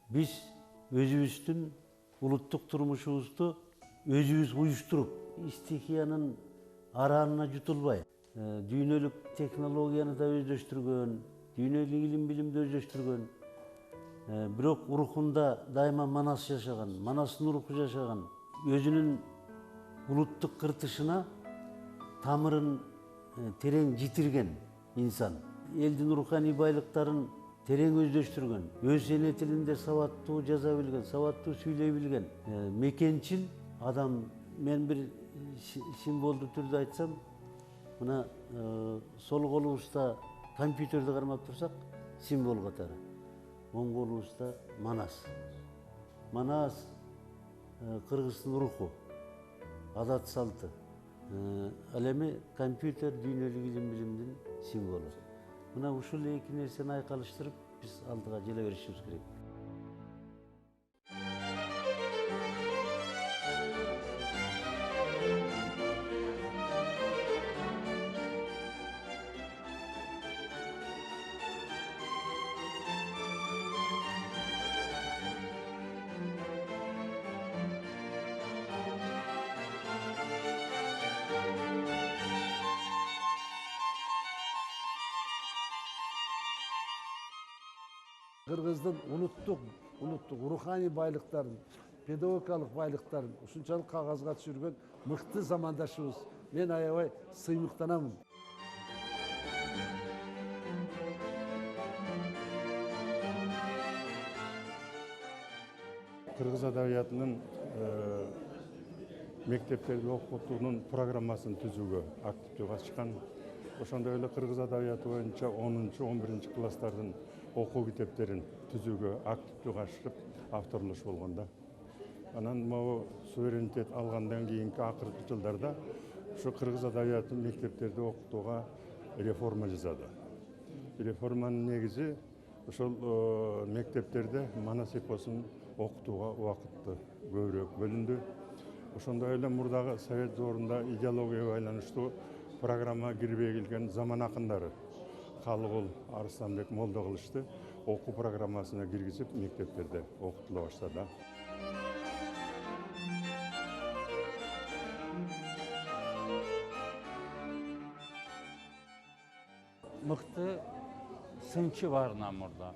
Biz özümüzdün улуттук турмушубузду өзүбүз уюштуруп, стихиянын аранына жутулбай, дүйнөлүк технологияны да өздөштүргөн, дүйнөлүк илим билимди өздөштүргөн, бирок рухунда дайыма Манас жашаган, Манастын руху жашаган, өзүнүн улуттук кыртышына тамырын терең житирген инсан. Элдин руханий байлыктарын терең өздөштүргөн, өз эне тилинде сабаттуу жаза билген, сабаттуу сүйлөй билген, мекенчил адам. Мен бир символдуу түрдө айтсам, мына сол колубузда компьютерди кармап турсак, символ катары. Оң колубузда Манас. Манас кыргыздын руху, адат салты. Ал эми компьютер дүйнөлүк илим билимдин символу. Мына ушул эки нерсени айкалыштырып биз алдыга желе беришибиз керек. Кыргыздын улуттук руханий байлыктарын, педагогикалык байлыктарын ушунчалык кагазга түшүргөн мыкты замандашыбыз. Мен аябай сыймыктанамын. Кыргыз адабиятынын мектептерде окутуунун программасын түзүүгө активдүү катышкан. Ошондой эле кыргыз адабияты боюнча 10-11 класстардын окуу китептерин түзүүгө активдүү катышып авторлош болгондо. Анан могу суверенитет алгандан кийинки акыркы жылдарда ушу кыргыз адабиятын мектептерде окутууга реформа жасады. Реформанын негизи ошол мектептерде Манас эпосун окутууга убакытты көбүрөөк бөлүндү. Ошондой эле мурдагы Совет доорунда идеологияга байланыштуу программа кирбей келген заман акындары Калыгул, Арыстанбек, Молдокылычты окуу программасына киргизип мектептерде окутула баштады. Мыкты сынчы бар мурда.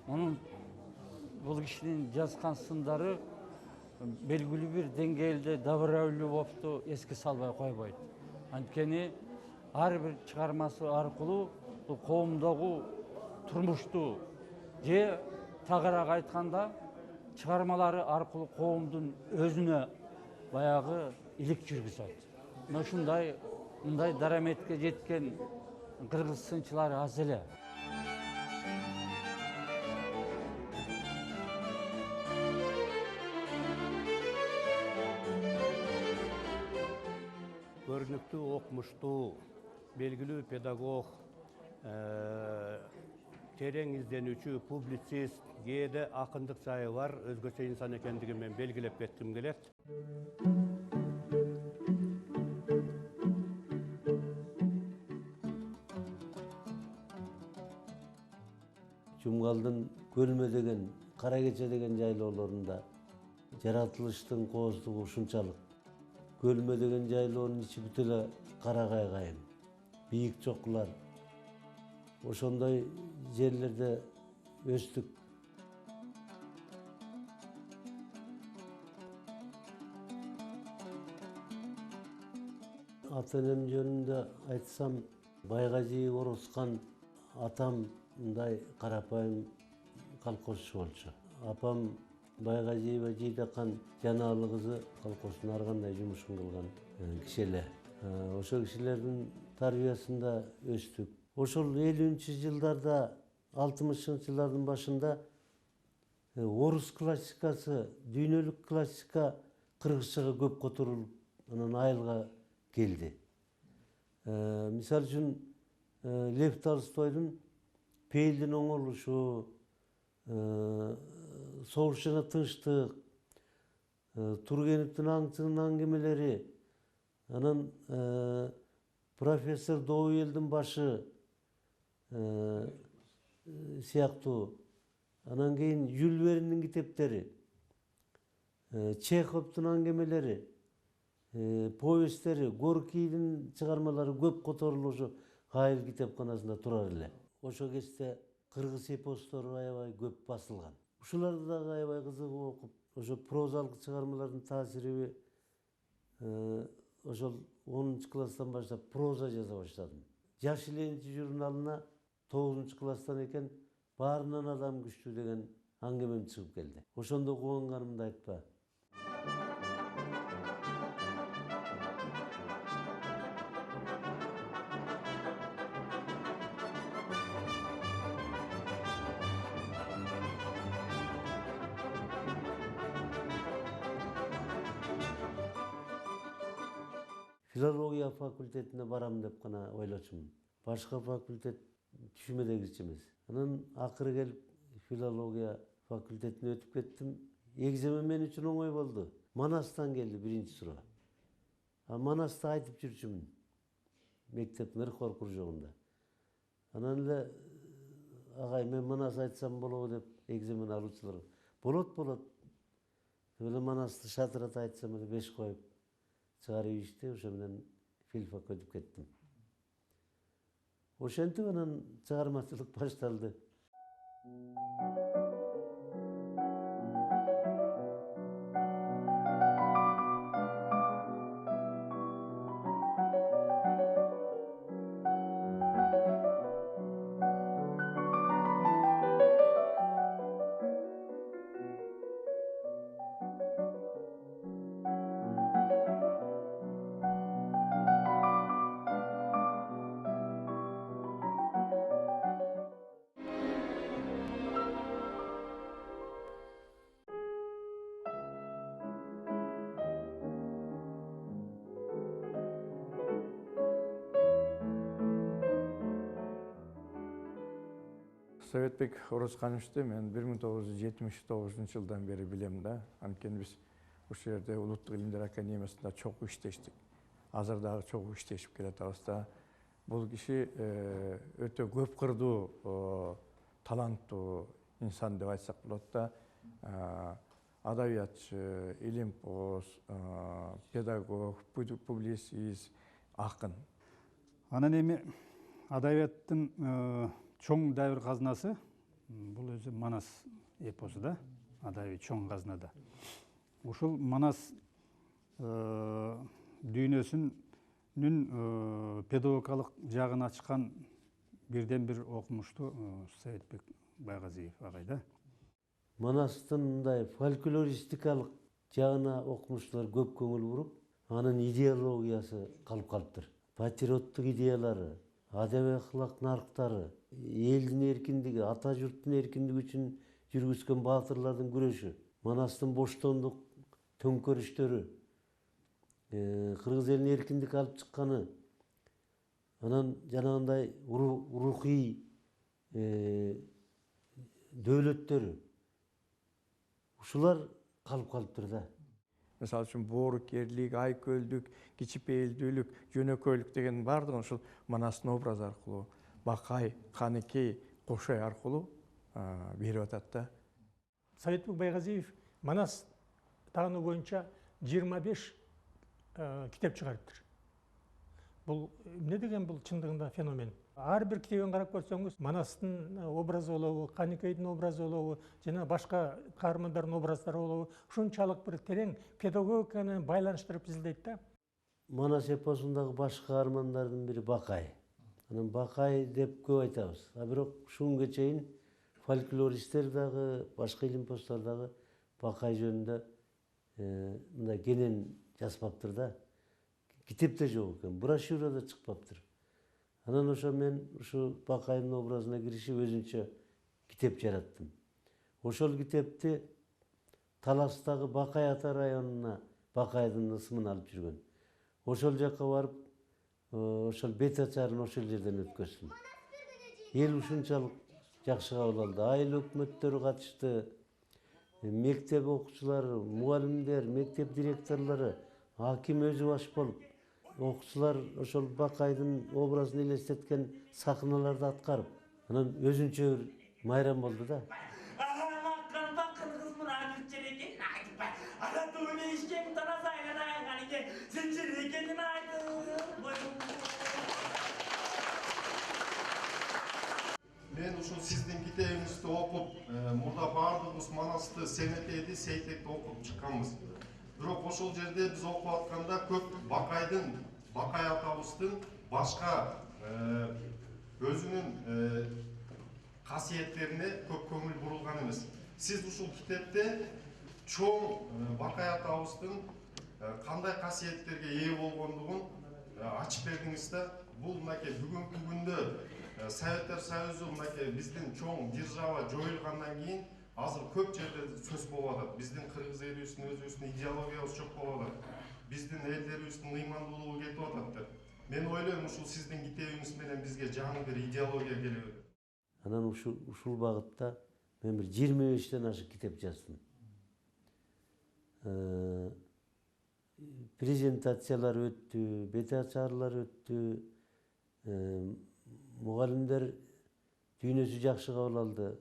Мунун бул кишинин жазган сындары белгилүү бир деңгээлде добровольный болупту, эске салбай койбойт. Анткени ар бир чыгармасы аркылуу коомдогу турмушту же тагыраак айтканда чыгармалары аркылуу коомдун өзүнө баягы илик жүргүзөт. Ушундай мындай дараметке жеткен кыргыз сынчылары аз эле. Көрүнүктүү окумуштуу, белгилүү педагог, терең изденүүчү, публицист, кээде акындык жайы бар, өзгөчө инсан экендигин мен белгилеп кетким келет. Жумгалдын Көлмө деген, Кара Кече деген жайлоолорунда жаратылыштын кооздугу ушунчалык. Көлмө деген жайлоонун ичи бүт эле карагай кайын, бийик чокулар. Ошондой жерлерде өстүк. Ата энем жөнүндө айтсам, Байгажиев Орозкан атам мындай карапайым колхозчу болчу. Апам Байгажиева Жийдакан Жанаалы кызы колхоздун ар кандай жумушун кылган киши эле. Ошол кишилердин тарбиясында өстүк. Ошол 50-нчи жылдарда, 60-нчы жылдардын башында орус классикасы, дүйнөлүк классика кыргызчага көп которулуп, анан айылга келди. Мисалы үчүн Лев Толстойдун Пейилдин оңолушу, Согуш жана тынчтык, Тургеневдин аңчынын аңгемелери, анан профессор Добуелдин башы сыяктуу Анан кийин Жюль Верндин китептери, Чеховдун аңгемелери, повесттери, Горкийдин чыгармалары көп которулуп ошо Айыл китепканасында турар эле. Ошо кезде кыргыз эпостору аябай көп басылган. Ушуларды дагы аябай кызыгып окуп, ошо прозалык чыгармалардын таасириби ошол 10-класстан баштап проза жаза баштадым. Жаш иленчи журналына 9-класстан экен баарынан адам күчтүү деген аңгемем чыгып келди. Ошондо кубанганымды айтпа. Филология факультетине барам деп гана ойлочумун. Башка факультет түшүмө да кирчү эмес. Анан акыры келип филология факультетине өтүп кеттим. Экземе мен үчүн оңой болду. Манастан келди биринчи суроо. Манасты айтып жүрчүмүн. Мектептин ыркор кружогунда. Анан эле агай мен Манас айтсам болобу деп экземени алуучулар. Болот. Деп эле Манасты шатырата айтсам эле 5 коюп чыгарып ишти, ошо менен филфакка өтүп кеттим. Ошентип анан чыгармачылык башталды. Советбек Орозкановичти мен 1979 жылдан бери билем да. Анткени биз ушул жерде Улуттук илимдер академиясында чогуу иштештик. Азыр дагы чогуу иштешип келатабыз да. Бул киши өтө көп кырдуу, таланттуу инсан деп айтсак болот да. Адабиятчы, илимпоз, педагог, публицист, акын. Анан эми адабияттын чоң дәвір қазынасы, бұл өзі Манас эпосу да, адабий чоң қазынада. Ушул Манас дүйнөсүнүн педагогикалык жагын ачкан бирден бир окумуштуу Советбек Байгазиев агай да. Манастын мындай фольклористикалык жагына окумуштуулар көп көңүл буруп, анын идеологиясы калып калыптыр. Патриоттук идеялары, адеби акылак нарыктары, элдин эркиндиги, ата журттун эркиндиги үчүн жүргүзгөн баатырлардын күрөшү, Манастын боштондук төңкөрүштөрү, кыргыз элине эркиндик алып чыкканы, анан жанагындай рухий дөөлөттөрү, ушулар калып калыптыр да. Мисалы үчүн боорукерлик, айкөлдүк, кичипейилдүүлүк, жөнөкөйлүк деген бардыгын ушул Манастын образы аркылуу, Бакай, Каныкей, Кошой аркылуу берип атат да. Советбек Байгазиев Манас таануу боюнча 25 китеп чыгарыптыр. Бул эмне деген бул чындыгында феномен. Ар бир китебин карап көрсөңүз, Манастын образы болобу, Каныкейдин образы болобу, жана башка каармандардын образдары болобу, ушунчалык бир терең педагогиканы байланыштырып изилдейт да. Манас эпосундагы баш каармандардын бири Бакай. Анан Бакай деп көп айтабыз. А бирок ушунга чейин фольклористтер дагы, башка илимпоздор дагы Бакай жөнүндө мындай кенен жазбаптыр да. Китепте жок экен, брошюрада чыкпаптыр. Анан ошо мен ушу Бакайдын образына киришип өзүнчө китеп жараттым. Ошол китепти Таластагы Бакай ата районуна Бакайдын ысымын алып жүргөн. Ошол жакка барып, ошол бет ачарын ошол жерден өткөздүм. Эл ушунчалык жакшы кабыл алды. Айыл өкмөттөрү катышты. Мектеп окуучулары, мугалимдер, мектеп директорлору, аким өзү баш болуп, окуучулар ошол Бакайдын образын элестеткен сахналарды аткарып, анан өзүнчө майрам болду да. енді ушул сиздин китебиңизди окуп, мурда баардыгыбыз Манасты, Семетейди, Сейтекти окуп чыкканбыз. Бирок ошол жерде биз окуп атканда көп Бакай атабыздын башка өзүнүн касиеттерине көп көңүл бурулган эмес. Сиз ушул китепте чоң Бакай атабыздын кандай касиеттерге ээ болгондугун ачып бердиңиз да. Бул мынакей бүгүнкү күндө Советтер Союзу мынакей биздин чоң держава жоюлгандан кийин азыр көп жерде сөз болуп атат. Биздин кыргыз элибиздин өзүбүздүн идеологиябыз жок болуп атат. Биздин элдерибиздин ыймандуулугу кетип атат деп. Мен ойлойм ушул сиздин китебиңиз менен бизге жаңы бир идеология келеби деп. Анан ушул багытта мен бир 25-тен ашык китеп жаздым. Презентациялар өттү, бет ачарлар өттү, мугалимдер дүйнөсү жакшы кабыл алды.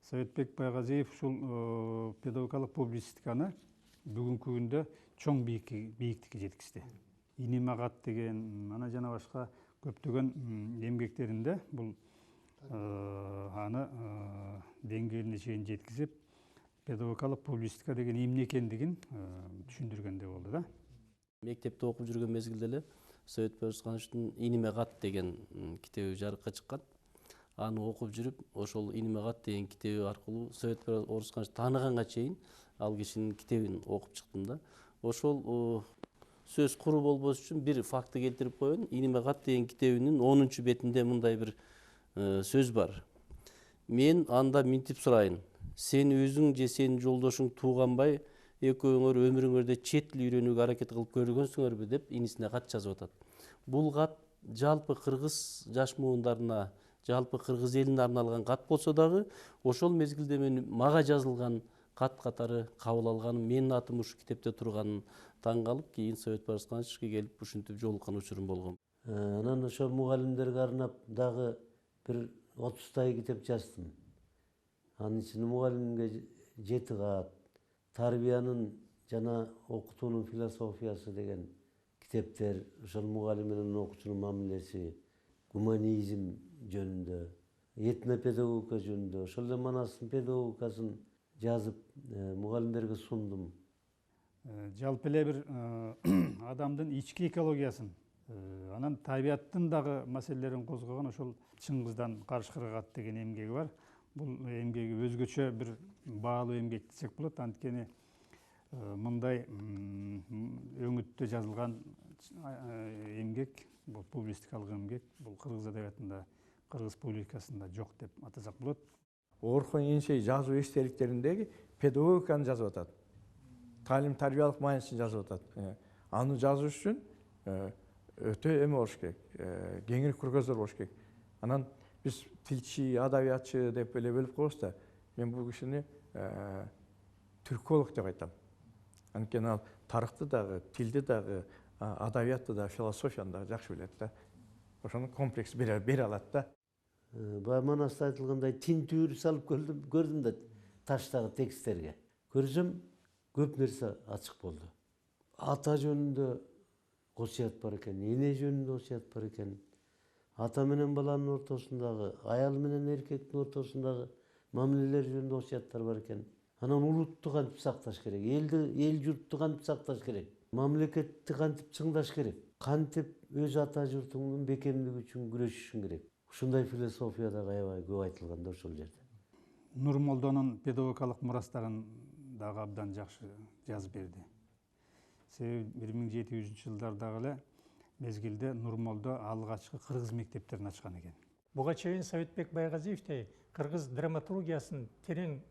Советбек Байгазиев ушул педагогикалык публицистиканы бүгүнкү күндө чоң бийиктикке жеткизди. Инимагат деген, ана жана башка көптөгөн эмгектеринде бул аны деңгээлине чейин жеткизип, педагогикалык публицистика деген эмне экендигин түшүндүргөндөй болду да. Мектепте окуп жүргөн мезгилде эле Советбек Орускановичтин Инимагат деген китеби жарыкка чыккан. Аны окуп жүрүп, ошол Инимагат деген китеби аркылуу Советбек Орускановичти тааныганга чейин ал кишинин китебин окуп чыктым да. Ошол сөз куру болбош үчүн бир факты келтирип коеюн. Инимагат деген китебинин 10-бетинде мындай бир сөз бар. Мен анда минтип сурайын. Сен өзүң же сенин жолдошуң тууганбай экөөңөр өмүрүңөрдө чет тил үйрөнүүгө аракет кылып көргөнсүңөрбү деп инисине кат жазып атат. Бул кат жалпы кыргыз жаш муундарына, жалпы кыргыз элине арналган кат болсо дагы, ошол мезгилде мага жазылган кат катары кабыл алганым, менин атым ушу китепте турганын таң калып, кийин Советбек Орускановичке келип ушинтип жолуккан учурум болгон. Анан ошо мугалимдерге арнап дагы бир 30-тай китеп жаздым. Анын ичинде мугалимге 7 кат, тарбиянын жана окутуунун философиясы деген китептер, ошол мугалим менен окуучунун мамилеси, гуманизм жөнүндө, этнопедагогика жөнүндө, ошол эле Манастын педагогикасын жазып мугалимдерге сундум. Жалпы эле бир адамдын ички экологиясын, анан табияттын дагы маселелерин козгогон ошол Чыңгыздан Карыш кыргат деген эмгеги бар. Бул эмгеги өзгөчө бир баалуу эмгек десек болот. Анткени мындай өңүттө жазылган эмгек, бул публицистикалык эмгек, бул кыргыз адабиятында, кыргыз публикасында жок деп атасак болот. Орхон Енисей жазуу эстеликтериндеги педагогиканы жазып атат. Талим тарбиялык маанисин жазып атат. Аны жазыш үчүн өтө эме болуш керек, кеңири көргөздөр болуш керек. Анан биз тилчи, адабиятчы деп эле бөлүп коебуз да. Мен бул кишини түрколог деп айтам. Анткени ал тарыхты дагы, тилди дагы, адабиятты да, философияны да жакшы билет да. Ошону комплекс бере алат да. Бая Манаста айтылгандай тинтүүр салып көрдүм да таштагы тексттерге. Көрсөм көп нерсе ачык болду. Ата жөнүндө осуят бар экен, эне жөнүндө осуят бар экен. Ата менен баланын ортосундагы, аял менен эркектин ортосундагы мамилелер жөнүндө осуяттар бар экен. Анан улутту кантип сакташ керек, эл журтту кантип сакташ керек, мамлекетти кантип чыңдаш керек, кантип өз ата журтуңдун бекемдиги үчүн күрөшүшүң керек. ушундай философияда аябай көп айтылган да ошол жерде. Нурмолдонун педагогикалык мурастарын дагы абдан жакшы жазып берди. Себеби 1700-жылдардагы эле мезгилде Нурмолдо алгачкы кыргыз мектептерин ачкан экен. Буга чейин Советбек Байгазиевдей кыргыз драматургиясын терең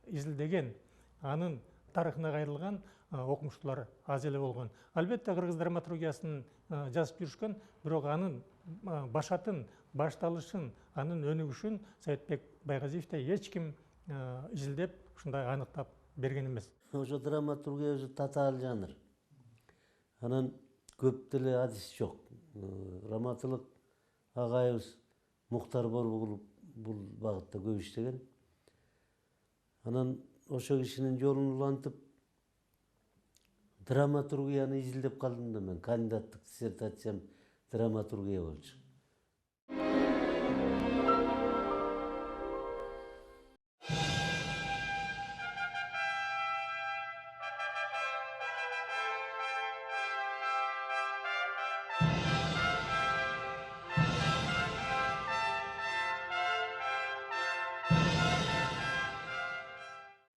изилдеген, анын тарыхына кайрылган окумуштуулар аз эле болгон. Албетте кыргыз драматургиясын жазып жүрүшкөн, бирок анын башатын, башталышын, анын өнүгүшүн Советбек Байгазиевдей эч ким изилдеп, ушундай аныктап берген эмес. Ошо драматургия өзү татаал жанр. Анан көп деле адис жок. Раматылык агайыбыз Мухтар Борбогулов бул багытта көп иштеген. Анан ошо кишинин жолун улантып драматургияны изилдеп калдым да мен. Кандидаттык диссертациям драматургия болчу.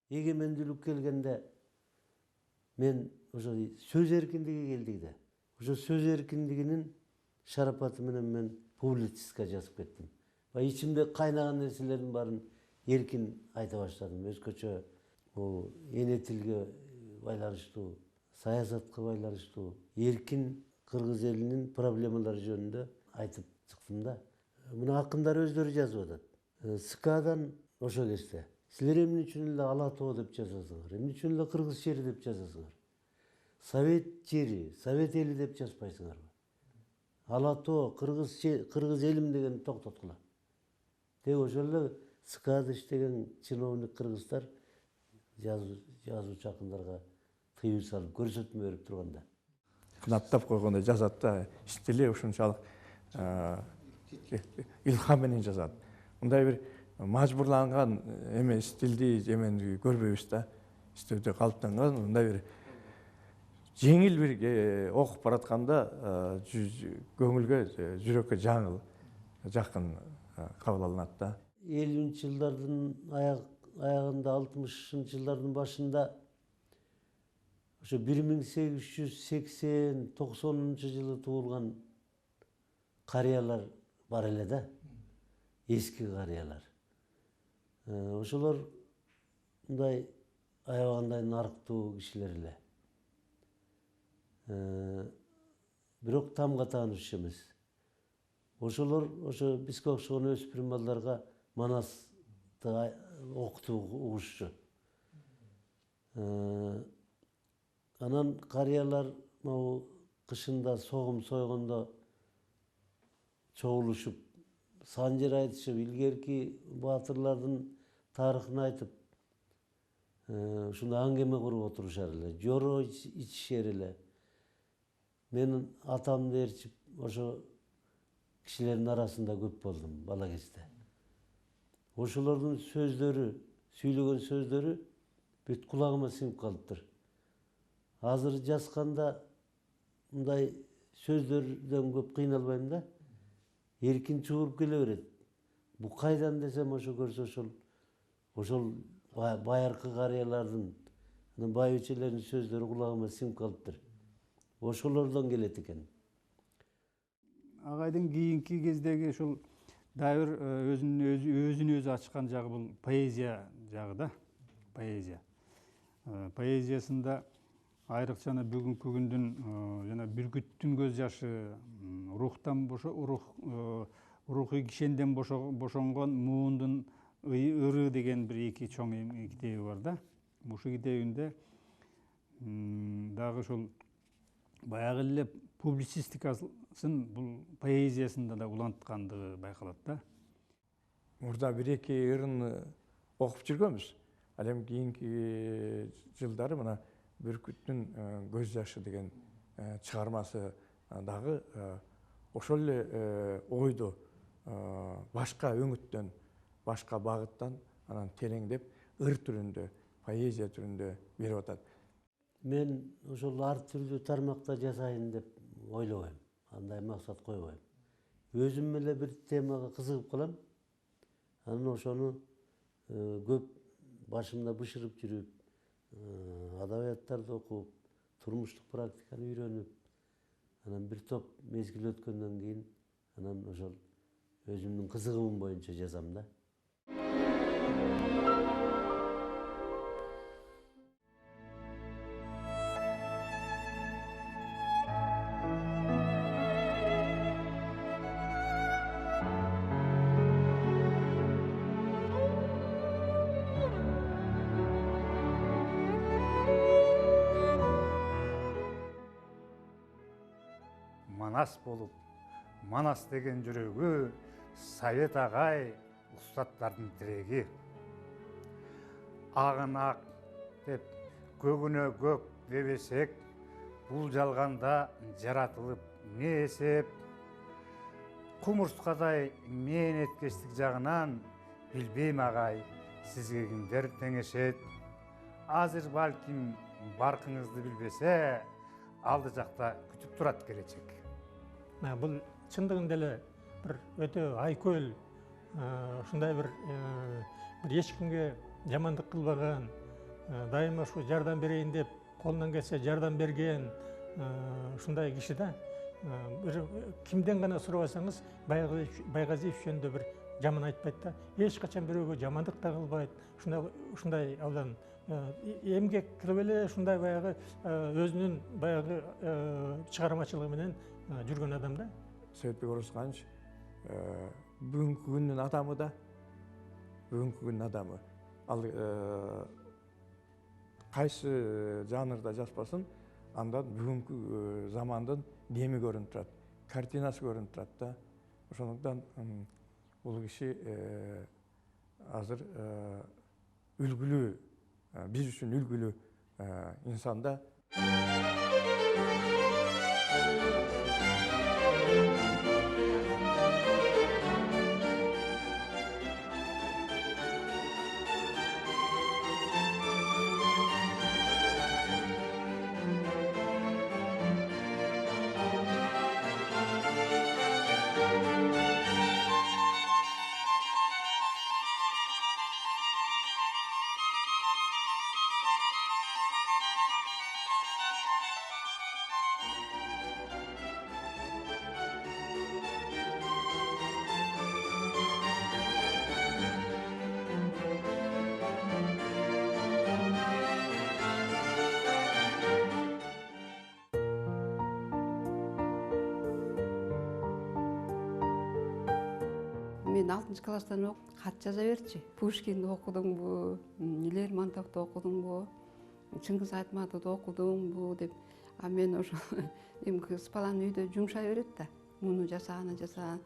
Эгемендүүлүк келгенде мен ошо сөз эркиндиги келди да. Ошо сөз эркиндигинин шарапаты менен мен публицистика жазып кеттим. Ичимде кайнаган нерселердин баарын эркин айта баштадым. Өзгөчө эне тилге байланыштуу, саясатка байланыштуу, эркин кыргыз элинин проблемалары жөнүндө айтып чыктым да. Мына акындар өздөрү жазып атат. СКАдан ошо кезде силер эмне үчүн эле ала тоо деп жазасыңар, эмне үчүн эле кыргыз жери деп жазасыңар. Совет жери, Совет эли деп жазбайсыңарбы? Ала тоо, кыргыз элим деген токтоткула. Тек ошол эле СКада иштеген чиновник кыргыздар жазуучу акындарга тыюу салып көрсөтмө берип турганда. Кынаттап койгондой жазат да, стили ушунчалык илхам менен жазат. Мындай бир мажбурланган эме стилди эмени көрбөйбүз да. Стилде калыптанган мындай бир жеңил бир окуп баратканда көңүлгө, жүрөккө жаңыл, жакын кабыл алынат да. 50-жылдардын аягында, 60-жылдардын башында ошо 1880-90 жылы туулган карыялар бар эле да. Эски карыялар. Ошолор мындай аябагандай нарыктуу кишилер эле. Бирок тамга таанышчу эмес. Ошолор ошо бизге окшогон өспүрүм балдарга Манасты окутуп угушчу. Анан карыялар могу кышында согум сойгондо чогулушуп, санжыр айтышып, илгерки баатырлардын тарыхын айтып, ушундай аңгеме куруп отурушар эле, жоро ичишер эле. Мен атамды ээрчип, ошо кишилердин арасында көп болдум бала кезде. Ошолордун сөздөрү, сүйлөгөн сөздөрү бүт кулагыма сиңип калыптыр. Азыр жазганда мындай сөздөрдөн көп кыйналбайм да. Эркин чугуруп келе берет. Бу кайдан десем ошо көрсө ошол байыркы карыялардын, байбичелердин сөздөрү кулагыма сиңип калыптыр. Ошолордон келет экен. Агайдын кийинки кездеги ушул дагы бир өзүн өзү ачкан жагы бул поэзия жагы да. Поэзия. Поэзиясында айрыкча бүгүнкү күндүн жана бүркүттүн көз жашы, рухий кишенден бошонгон муундун ыры деген бир эки чоң китеби бар да. Ушул китебинде дагы ушул баягы эле публицистикасын бул поэзиясында да уланткандыгы байкалат да. Мурда бир эки ырын окуп жүргөнбүз. Ал эми кийинки жылдары мына Бүркүттүн көз жашы деген чыгармасы дагы ошол эле ойду башка өңүттөн, башка багыттан анан тереңдеп ыр түрүндө, поэзия түрүндө берип атат. Мен ошол ар түрдүү тармакта жасайын деп ойлобойм. Андай максат койбойм. өзүм эле бир темага кызыгып калам. Анан ошону көп башымда бышырып жүрүп, адабияттарды окуп, турмуштук практиканы үйрөнүп, анан бир топ мезгил өткөндөн кийин анан ошол өзүмдүн кызыгымым боюнча жазам да. Манас болуп, Манас деген жүрөгү, Совет агай устаттардын тиреги. Агын ак деп көгүнө көк дебесек, бул жалганда жаратылып не эсеп? Кумурскадай мээнеткечтик жагынан билбейм агай, сизге кимдер теңешет? Азыр балким баркыңызды билбесе, алды жакта күтүп турат келечек. Бұл чындыгында эле бир өтө айкөл, ушундай бир ешкимге жамандык кылбаган, дайыма ушу жардам берейин деп колунан келсе жардам берген ушундай киши да. Кимден гана сурабасаңыз, Байгазиев жөнүндө бир жаман айтпайт да. Эч качан бирөөгө жамандык да кылбайт. Ушундай абдан эмгек кылып эле ушундай баягы өзүнүн баягы чыгармачылыгы менен жүргөн адам да. Сөйтбек Оросханович бүгүнкү күндүн адамы да, бүгүнкү күндүн адамы. Ал кайсы жанрда жазбасын, андан бүгүнкү замандын деми көрүнүп турат, картинасы көрүнүп турат да. Ошондуктан бул киши азыр үлгүлүү, биз үчүн үлгүлүү инсан да. Мен 6 класстан окуп кат жаза берчи. Пушкинди окудуңбу, Лермонтовду окудуңбу, Чыңгыз Айтматовду окудуңбу деп. А мен ошо спалан үйдө жумшай берет да. Муну жасаган,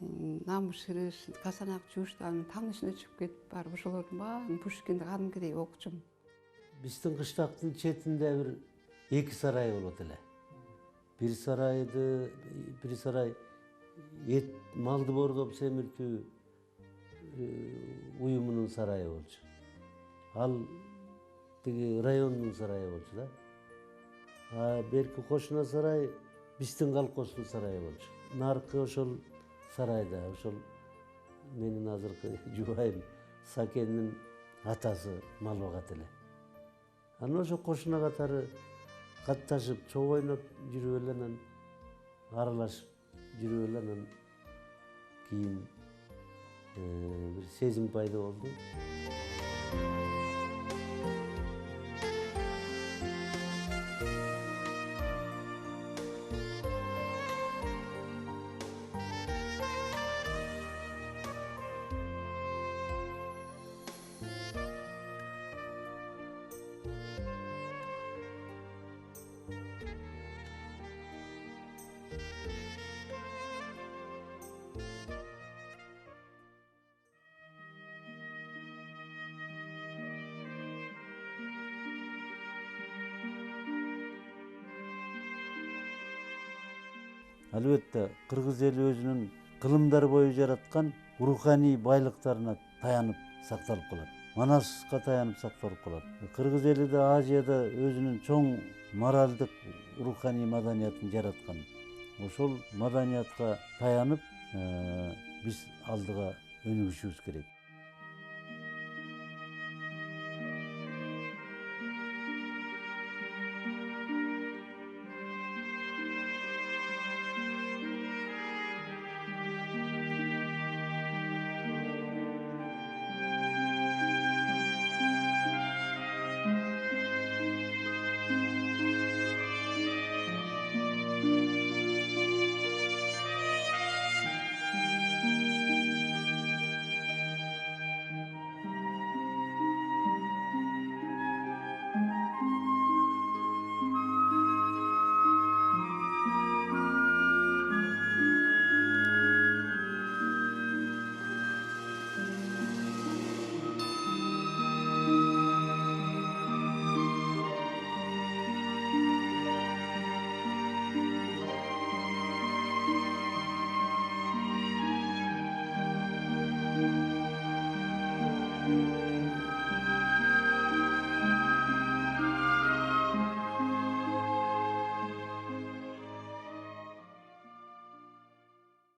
намыш кырыш, касанак жуушту анын тамдын ичине чыгып кетип барып ошолордун баарын Пушкинди кадимкидей окучумун. Биздин кыштактын четинде бир эки сарай болот эле. Бир сарай эт малды бордоп семиртүү уюмунун сарайы болчу. Ал тиги райондун сарайы болчу да. А берки кошуна сарай биздин колхоздун сарайы болчу. Наркы ошол сарайда, ошол менин азыркы жубайым Сакендин атасы мал багат эле. Анан ошо кошуна катары катташып, чогуу ойноп жүрүп эле анан аралашып жүрүп эле анан кийин бир сезим пайда болду. Албетте, кыргыз эли өзүнүн кылымдар бою жараткан руханий байлыктарына таянып сакталып калат. Манаска таянып сакталып калат. Кыргыз эли да Азияда өзүнүн чоң моралдык руханий маданиятын жараткан. Ошол маданиятка таянып биз алдыга өнүгүшүбүз керек.